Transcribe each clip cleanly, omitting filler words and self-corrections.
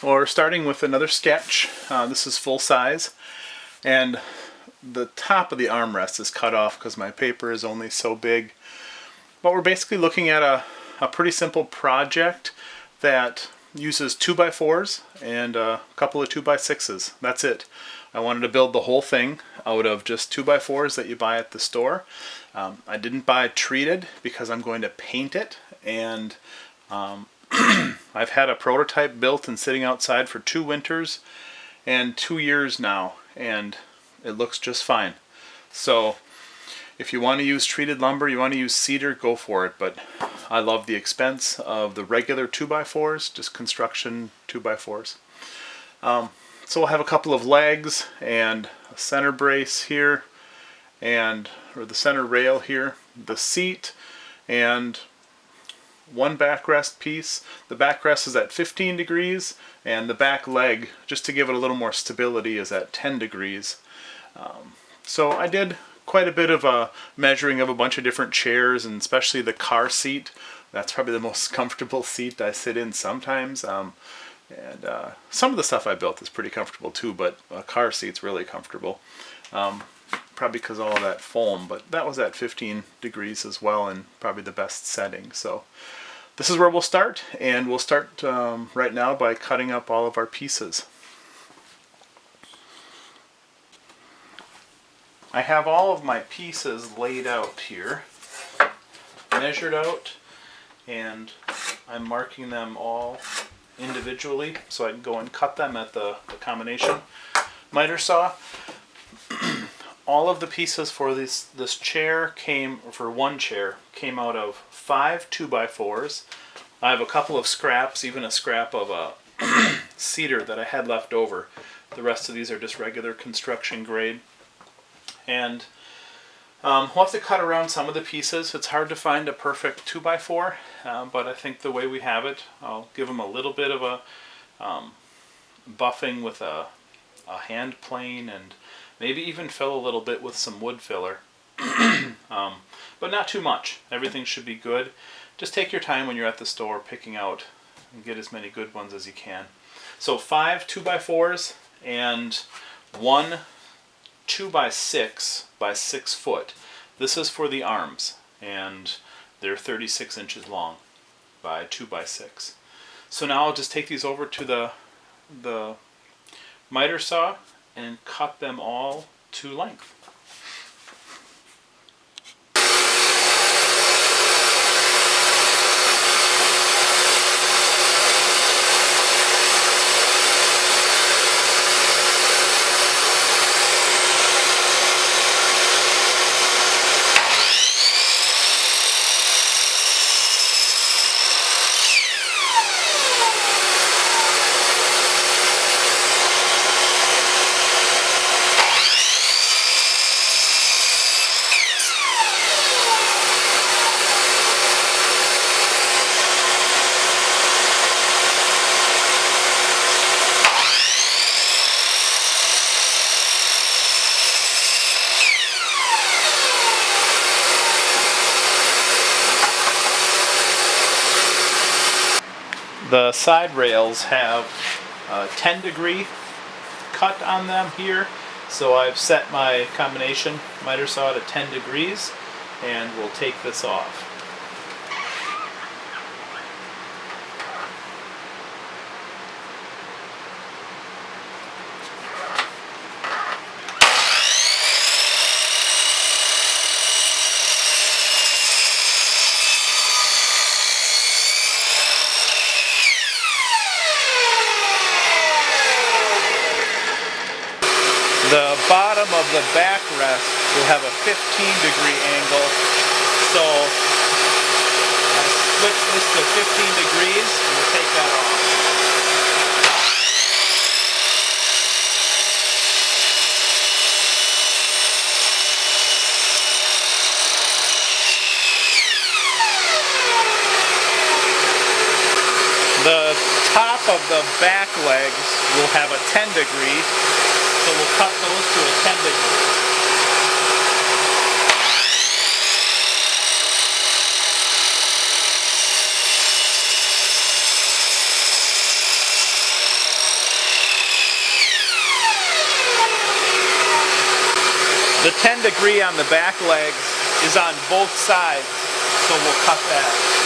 We're starting with another sketch. This is full size, and the top of the armrest is cut off because my paper is only so big. But we're basically looking at a pretty simple project that uses 2x4s and a couple of 2x6s. That's it. I wanted to build the whole thing out of just 2x4s that you buy at the store. I didn't buy treated because I'm going to paint it, and I've had a prototype built and sitting outside for 2 winters and 2 years now, and it looks just fine. So if you want to use treated lumber, you want to use cedar, go for it, but I love the expense of the regular 2x4s, just construction 2x4s. So we'll have a couple of legs and a center brace here, or the center rail here, the seat, and one backrest piece. The backrest is at 15 degrees, and the back leg, just to give it a little more stability, is at 10 degrees. So I did quite a bit of a measuring of a bunch of different chairs, and especially the car seat. That's probably the most comfortable seat I sit in sometimes. Some of the stuff I built is pretty comfortable too, but a car seat's really comfortable. Probably because of all of that foam, but that was at 15 degrees as well, and probably the best setting. So this is where we'll start, and we'll start right now by cutting up all of our pieces. I have all of my pieces laid out here, measured out, and I'm marking them all individually so I can go and cut them at the combination miter saw. All of the pieces for this chair one chair came out of 5 2x4s. I have a couple of scraps, even a scrap of a cedar that I had left over. The rest of these are just regular construction grade. And we'll have to cut around some of the pieces. It's hard to find a perfect 2x4, but I think the way we have it, I'll give them a little bit of a buffing with a hand plane, and maybe even fill a little bit with some wood filler. But not too much. Everything should be good. Just take your time when you're at the store picking out and get as many good ones as you can. So 5 2x4s and 1 2x6 by 6 foot. This is for the arms, and they're 36 inches long by 2x6. So now I'll just take these over to the miter saw and cut them all to length. The side rails have a 10-degree cut on them here, so I've set my combination miter saw to 10 degrees, and we'll take this off. The bottom of the backrest will have a 15-degree angle, so I switch this to 15 degrees and we'll take that off. The top of the back legs will have a 10 degree, so we'll cut those to a 10 degree. The 10 degree on the back legs is on both sides, so we'll cut that.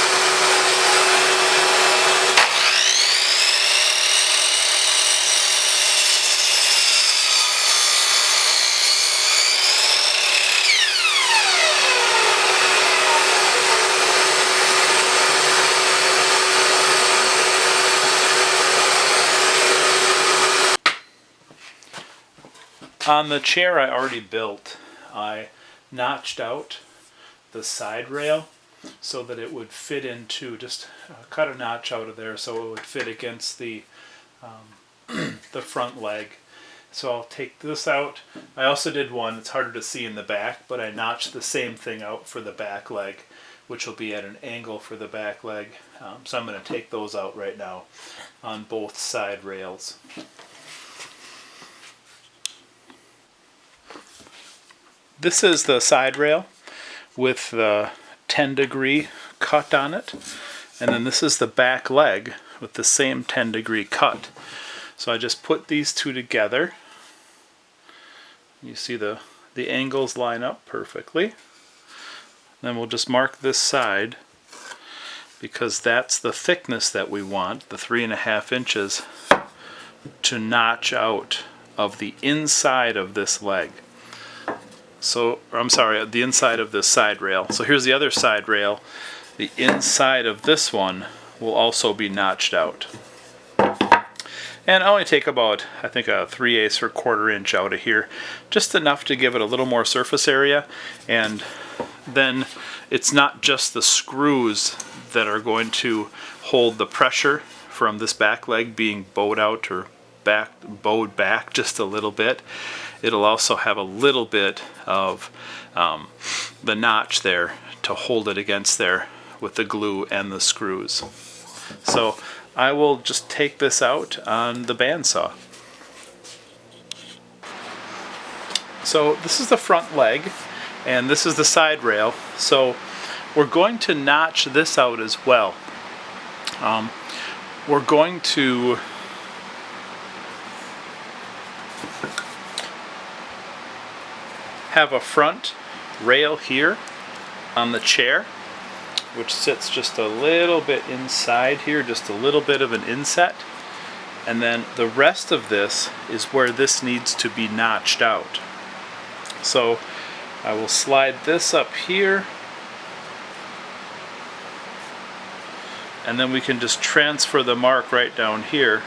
On the chair I already built, I notched out the side rail so that it would fit into, just cut a notch out of there so it would fit against the the front leg. So I'll take this out. I also did one, it's harder to see in the back, but I notched the same thing out for the back leg, which will be at an angle for the back leg. So I'm going to take those out right now on both side rails. This is the side rail with the 10 degree cut on it, and then this is the back leg with the same 10 degree cut. So I just put these two together. You see the angles line up perfectly. Then we'll just mark this side because that's the thickness that we want, the 3.5 inches, to notch out of the inside of this leg. So, I'm sorry, the inside of this side rail. So here's the other side rail. The inside of this one will also be notched out. And I only take about, I think, a 3/8 or 1/4 inch out of here. Just enough to give it a little more surface area. And then it's not just the screws that are going to hold the pressure from this back leg being bowed out or bowed back just a little bit. It'll also have a little bit of the notch there to hold it against there with the glue and the screws. So I will just take this out on the bandsaw. So this is the front leg and this is the side rail. So we're going to notch this out as well. We're going to have a front rail here on the chair, which sits just a little bit inside here, just a little bit of an inset, and then the rest of this is where this needs to be notched out. So I will slide this up here, and then we can just transfer the mark right down here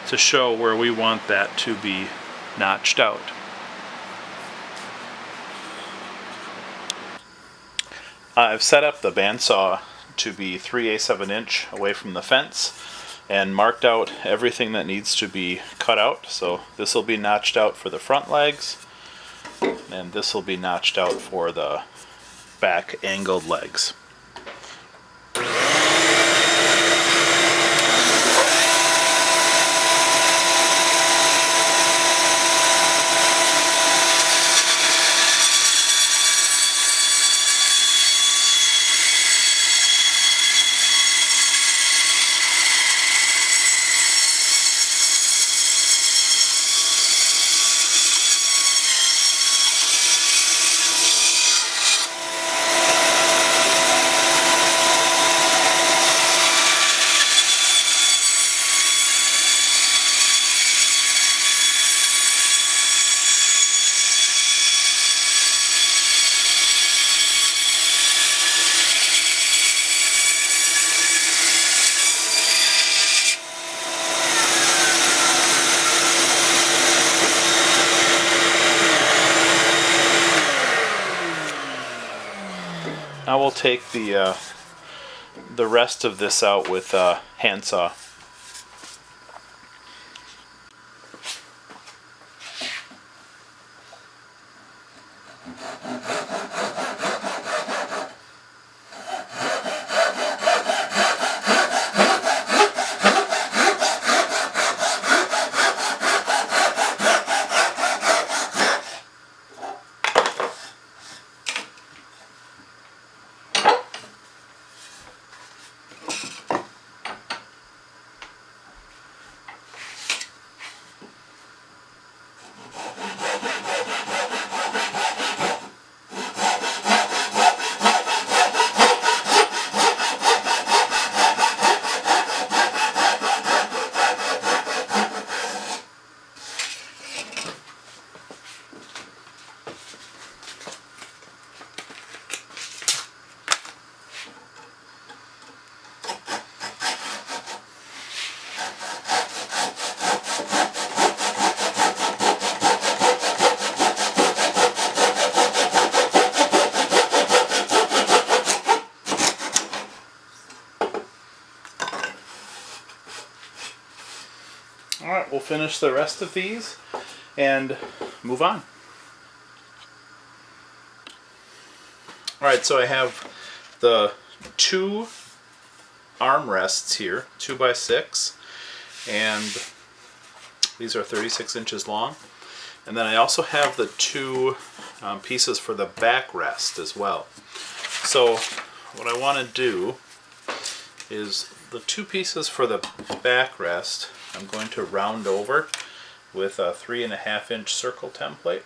to show where we want that to be notched out. I've set up the bandsaw to be 3/8 of an inch away from the fence and marked out everything that needs to be cut out. So this will be notched out for the front legs, and this will be notched out for the back angled legs. Now we'll take the rest of this out with a handsaw. finish the rest of these and move on. Alright, so I have the 2 armrests here, 2x6, and these are 36 inches long. And then I also have the 2 pieces for the backrest as well. So what I want to do is the 2 pieces for the backrest I'm going to round over with a 3.5 inch circle template.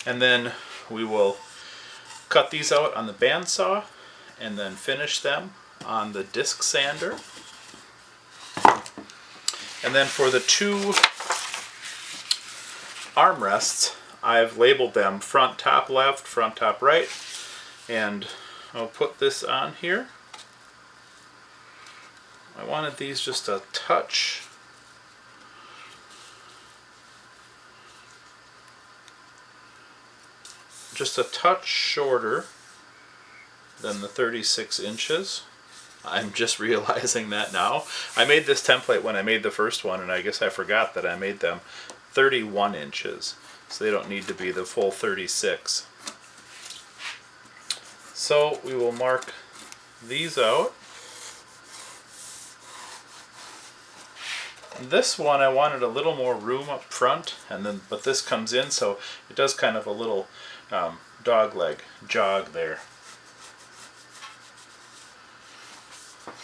And then we will cut these out on the bandsaw and then finish them on the disc sander. And then for the 2 armrests, I've labeled them front top left, front top right, and I'll put this on here. I wanted these just a touch shorter than the 36 inches. I'm just realizing that now. I made this template when I made the first one, and I guess I forgot that I made them 31 inches. So they don't need to be the full 36. So we will mark these out. This one I wanted a little more room up front, but this comes in, so it does kind of a little dog leg jog there.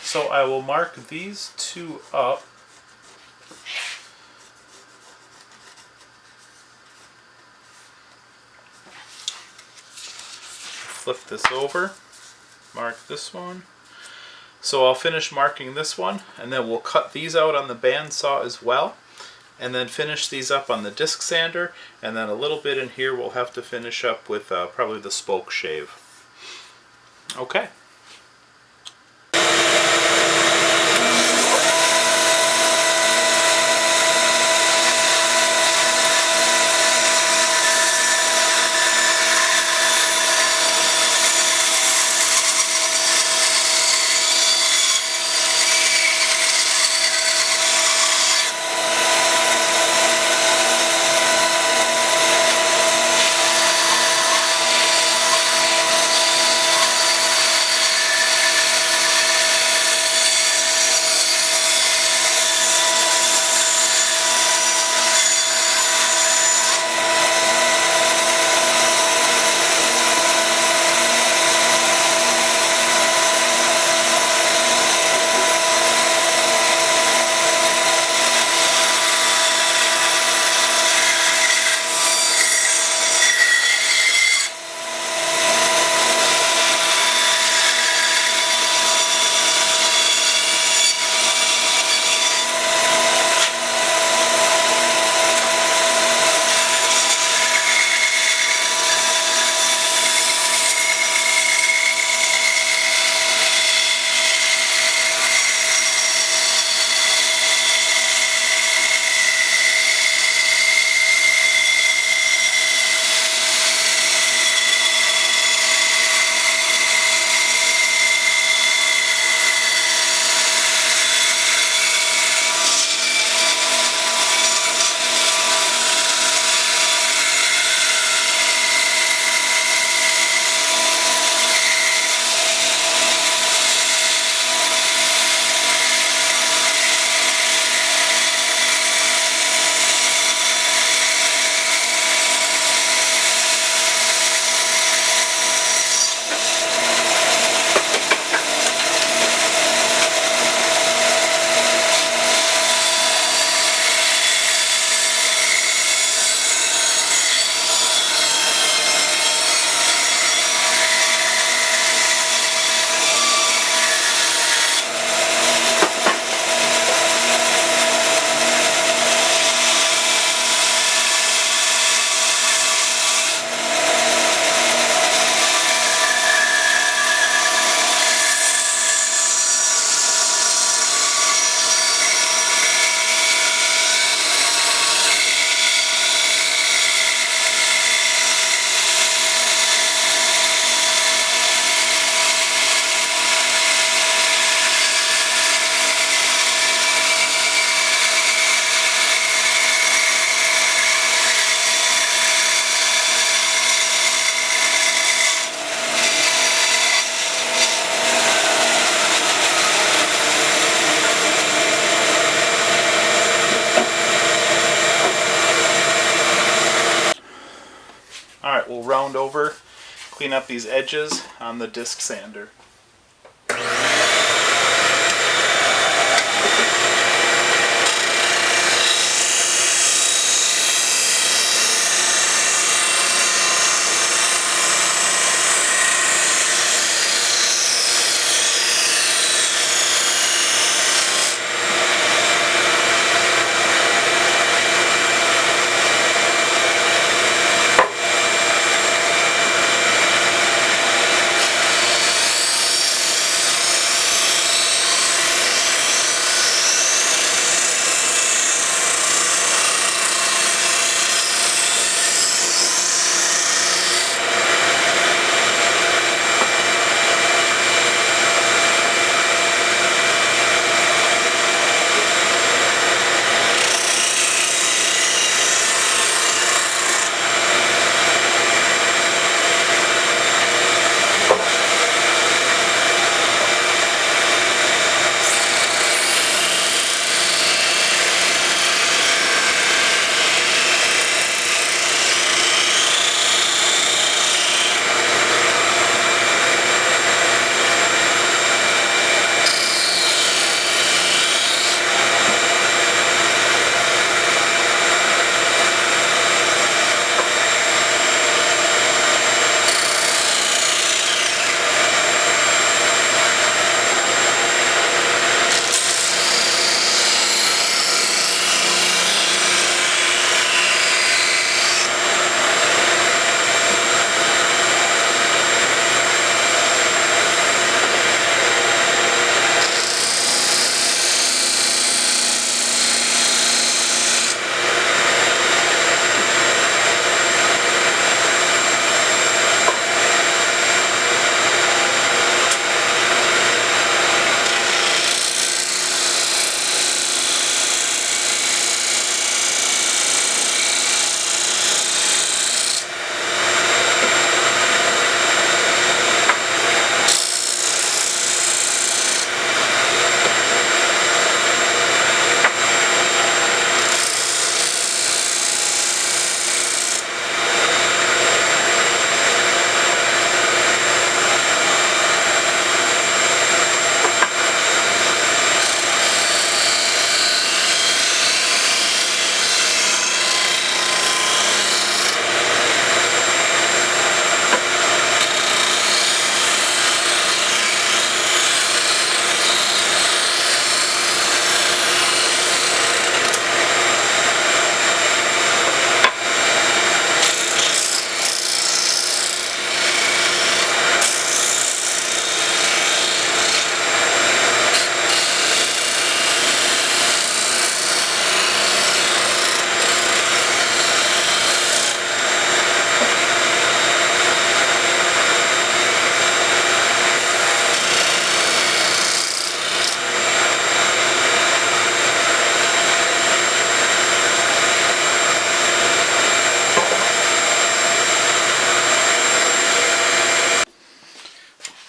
So I will mark these 2 up. Flip this over, mark this one. So I'll finish marking this one, and then we'll cut these out on the bandsaw as well, and then finish these up on the disc sander, and then a little bit in here we'll have to finish up with probably the spoke shave. Okay. round over, clean up these edges on the disc sander.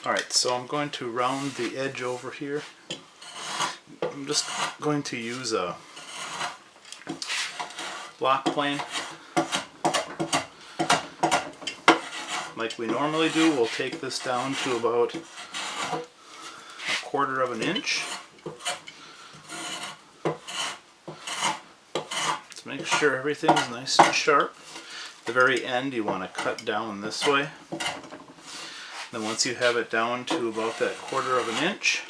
Alright, so I'm going to round the edge over here. I'm just going to use a block plane. Like we normally do, we'll take this down to about 1/4 of an inch. Let's make sure everything's nice and sharp. At the very end you want to cut down this way. Then once you have it down to about that 1/4 of an inch,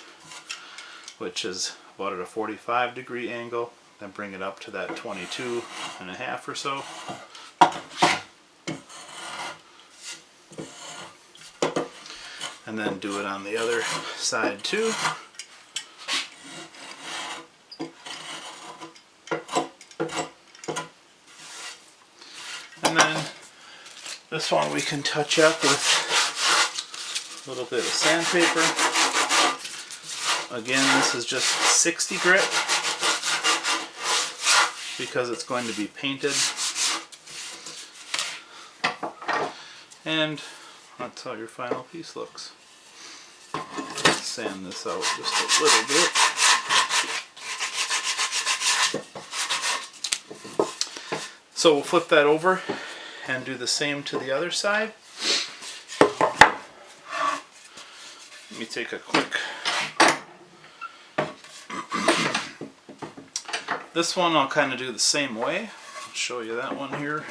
which is about at a 45-degree angle, then bring it up to that 22.5 or so. And then do it on the other side too. And then this one we can touch up with a little bit of sandpaper. Again, this is just 60 grit because it's going to be painted. And that's how your final piece looks. Sand this out just a little bit. So we'll flip that over and do the same to the other side. Let me take a quick... This one I'll kind of do the same way. I'll show you that one here.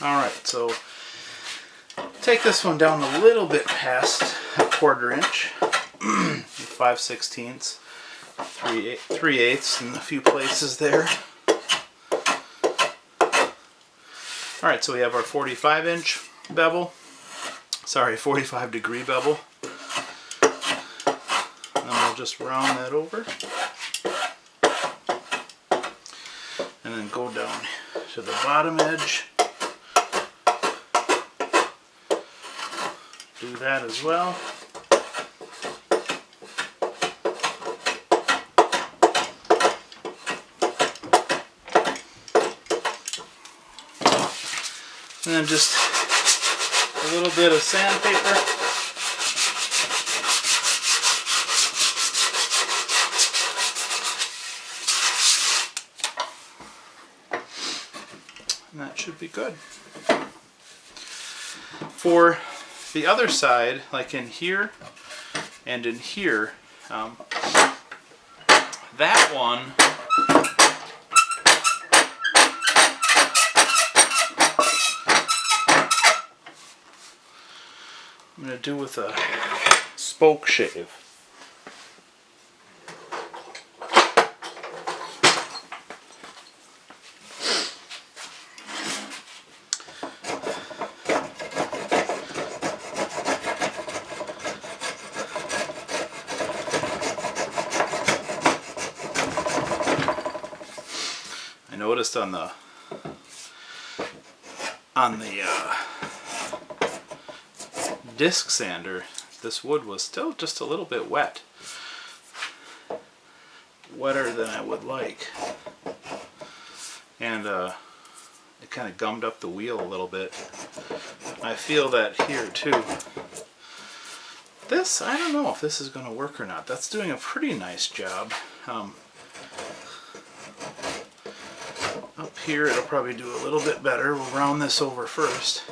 Alright, so take this one down a little bit past a 1/4 inch, 5/16, 3/8 in a few places there. Alright, so we have our 45-inch bevel, sorry, 45-degree bevel, and we'll just round that over, and then go down to the bottom edge. Do that as well. And then just a little bit of sandpaper. And that should be good. For the other side, like in here and in here, that one I'm going to do with a spoke shave. I noticed on the disc sander, this wood was still just a little bit wet. Wetter than I would like. And it kind of gummed up the wheel a little bit. I feel that here too. This, I don't know if this is going to work or not. That's doing a pretty nice job. Up here it'll probably do a little bit better. We'll round this over first.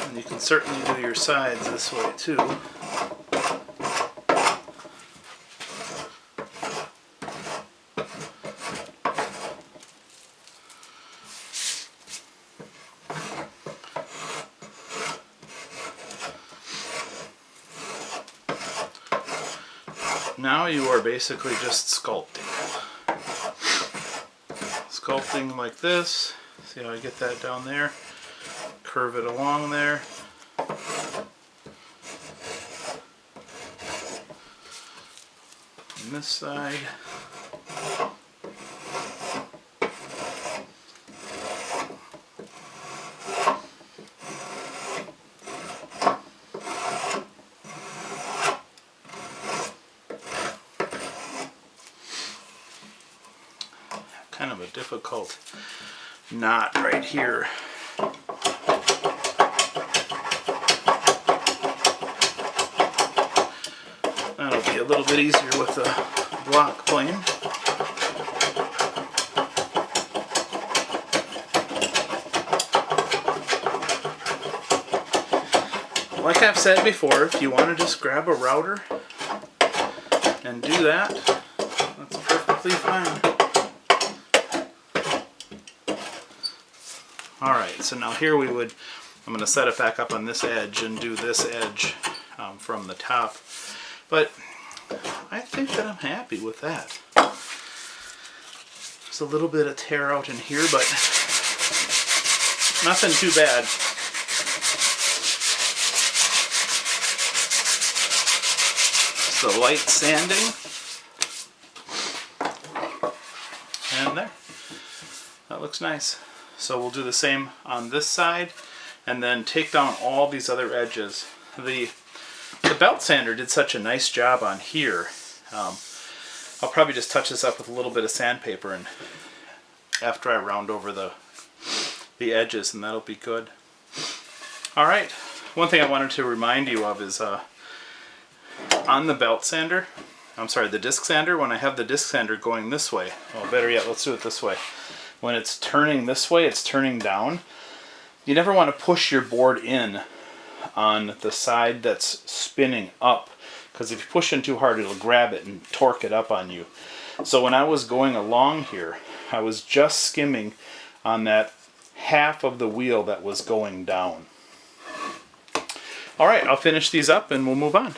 And you can certainly do your sides this way too. Now you are basically just sculpting. Sculpting like this. See how I get that down there? Curve it along there. On this side. Kind of a difficult knot right here. That'll be a little bit easier with the block plane. Like I've said before, if you want to just grab a router and do that, that's perfectly fine. Alright, so now here we would I'm going to set it back up on this edge and do this edge from the top. But I think that I'm happy with that. There's a little bit of tear out in here, but nothing too bad. Just a light sanding. And there. That looks nice. So we'll do the same on this side and then take down all these other edges. The belt sander did such a nice job on here. I'll probably just touch this up with a little bit of sandpaper and after I round over the edges, and that'll be good. Alright, one thing I wanted to remind you of is on the belt sander, I'm sorry, the disc sander, when I have the disc sander going this way, well, better yet, let's do it this way. When it's turning this way, it's turning down. You never want to push your board in on the side that's spinning up, because if you push in too hard, it'll grab it and torque it up on you. So when I was going along here, I was just skimming on that half of the wheel that was going down. Alright, I'll finish these up and we'll move on.